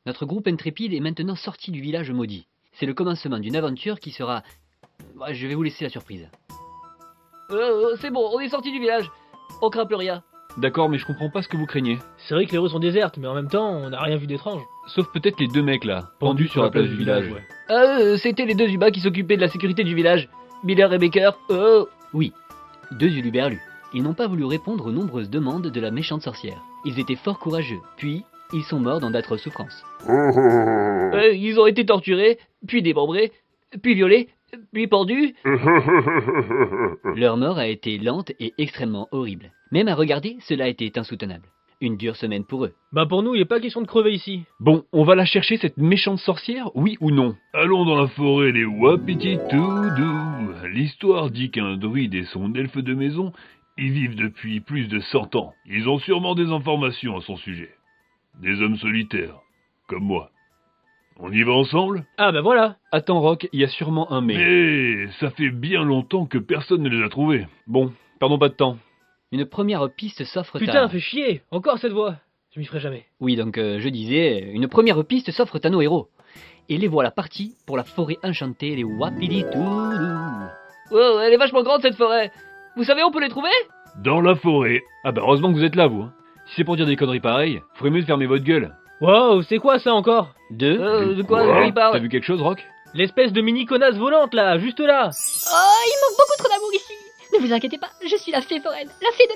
Notre groupe intrépide est maintenant sorti du village maudit. C'est le commencement d'une aventure qui sera... Je vais vous laisser la surprise. C'est bon, on est sorti du village. On craint plus rien. D'accord, mais je comprends pas ce que vous craignez. C'est vrai que les rues sont désertes, mais en même temps, on n'a rien vu d'étrange. Sauf peut-être les 2 mecs là, pendus sur la place du village. C'était les 2 Ubas qui s'occupaient de la sécurité du village. Miller et Baker. Oui, 2 uluberlus. Ils n'ont pas voulu répondre aux nombreuses demandes de la méchante sorcière. Ils étaient fort courageux, puis ils sont morts dans d'atroces souffrances. Ils ont été torturés, puis démembrés, puis violés, puis pendus. Leur mort a été lente et extrêmement horrible. Même à regarder, cela était insoutenable. Une dure semaine pour eux. Bah pour nous, il est pas question de crever ici. Bon, on va la chercher cette méchante sorcière, oui ou non? Allons dans la forêt des Wapiti-Toudou. L'histoire dit qu'un druide et son elfe de maison y vivent depuis plus de 100 ans. Ils ont sûrement des informations à son sujet. Des hommes solitaires, comme moi. On y va ensemble? Ah bah voilà. Attends Rock, il y a sûrement un mais. Mais ça fait bien longtemps que personne ne les a trouvés. Bon, perdons pas de temps. Une première piste s'offre Putain, fais chier. Encore cette voix. Je m'y ferai jamais. Oui, donc je disais, une première piste s'offre à nos héros. Et les voilà partis pour la forêt enchantée des Wapiti-Toudou. Oh, elle est vachement grande cette forêt. Vous savez, on peut les trouver? Dans la forêt. Ah bah heureusement que vous êtes là, vous. Si c'est pour dire des conneries pareilles, ferait mieux de fermer votre gueule. Wow, c'est quoi ça encore? De quoi il parle? T'as vu quelque chose, Rock? L'espèce de mini connasse volante là, juste là. Oh, il manque beaucoup trop d'amour ici. Ne vous inquiétez pas, je suis la fée foraine, la fée de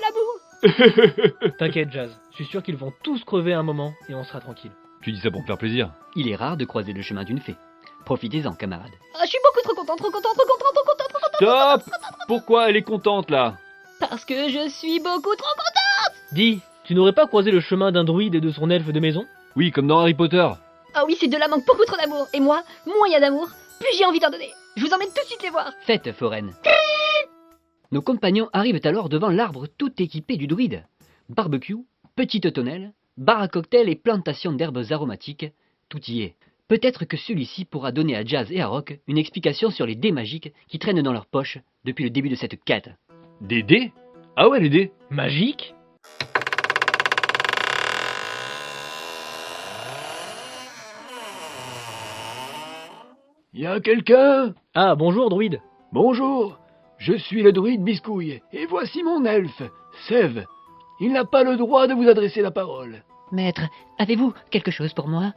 l'amour. T'inquiète, Jazz. Je suis sûr qu'ils vont tous crever un moment et on sera tranquille. Tu dis ça pour me faire plaisir. Il est rare de croiser le chemin d'une fée. Profitez-en, camarades. Oh, je suis beaucoup trop contente, trop contente, trop contente, trop contente, trop contente. Stop! Pourquoi elle est contente là? Parce que je suis beaucoup trop contente. Dis, tu n'aurais pas croisé le chemin d'un druide et de son elfe de maison? Oui, comme dans Harry Potter. Ah oui, ces deux-là manquent beaucoup trop d'amour. Et moi, moins il y a d'amour, plus j'ai envie d'en donner. Je vous emmène tout de suite les voir. Faites, foraine. Nos compagnons arrivent alors devant l'arbre tout équipé du druide. Barbecue, petite tonnelle, bar à cocktail et plantation d'herbes aromatiques, tout y est. Peut-être que celui-ci pourra donner à Jazz et à Rock une explication sur les dés magiques qui traînent dans leurs poches depuis le début de cette quête. Des dés? Ah ouais, les dés. Magique? Y a quelqu'un? Ah, bonjour, druide. Bonjour, je suis le druide Biscouille, et voici mon elfe, Sève. Il n'a pas le droit de vous adresser la parole. Maître, avez-vous quelque chose pour moi?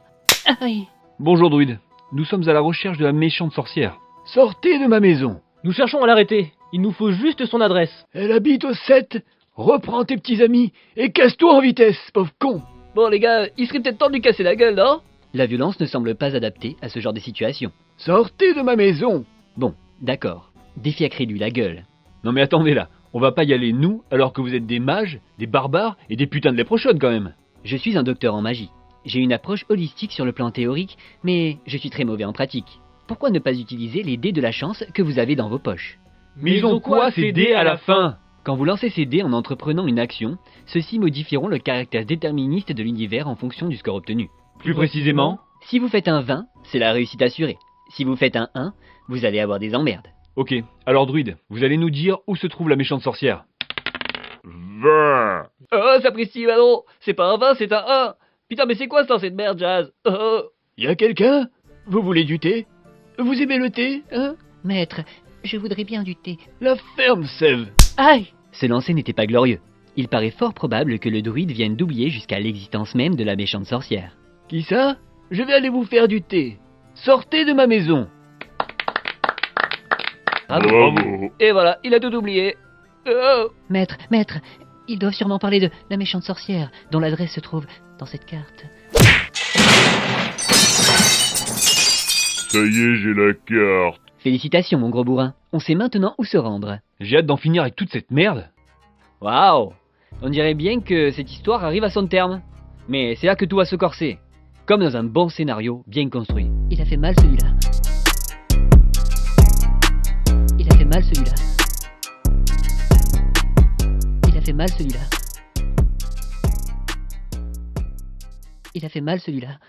Aïe. Bonjour, druide. Nous sommes à la recherche de la méchante sorcière. Sortez de ma maison. Nous cherchons à l'arrêter. Il nous faut juste son adresse. Elle habite au 7. Reprends tes petits amis et casse-toi en vitesse, pauvre con. Bon les gars, il serait peut-être temps de lui casser la gueule, non? La violence ne semble pas adaptée à ce genre de situation. Sortez de ma maison. Bon, d'accord. Défiacrez-lui la gueule. Non mais attendez là, on va pas y aller nous, alors que vous êtes des mages, des barbares et des putains de léprochaudes quand même. Je suis un docteur en magie. J'ai une approche holistique sur le plan théorique, mais je suis très mauvais en pratique. Pourquoi ne pas utiliser les dés de la chance que vous avez dans vos poches? Mais ils ont quoi ces dés à la fin? Quand vous lancez ces dés en entreprenant une action, ceux-ci modifieront le caractère déterministe de l'univers en fonction du score obtenu. Plus précisément? Si vous faites un 20, c'est la réussite assurée. Si vous faites un 1, vous allez avoir des emmerdes. Ok, alors druide, vous allez nous dire où se trouve la méchante sorcière. 20. Oh, sapristi, non, c'est pas un 20, c'est un 1. Putain, mais c'est quoi ce lancer de merde, Jazz? Y a quelqu'un? Vous voulez du thé? Vous aimez le thé, hein? Maître, je voudrais bien du thé. La ferme, Sève. Aïe. Ce lancer n'était pas glorieux. Il paraît fort probable que le druide vienne d'oublier jusqu'à l'existence même de la méchante sorcière. Qui ça? Je vais aller vous faire du thé. Sortez de ma maison. Bravo. Et voilà, il a tout oublié. Maître, ils doivent sûrement parler de la méchante sorcière, dont l'adresse se trouve dans cette carte. Ça y est, j'ai la carte. Félicitations, mon gros bourrin. On sait maintenant où se rendre. J'ai hâte d'en finir avec toute cette merde. Waouh! On dirait bien que cette histoire arrive à son terme. Mais c'est là que tout va se corser. Comme dans un bon scénario bien construit. Il a fait mal celui-là. Il a fait mal celui-là. Il a fait mal celui-là. Il a fait mal celui-là.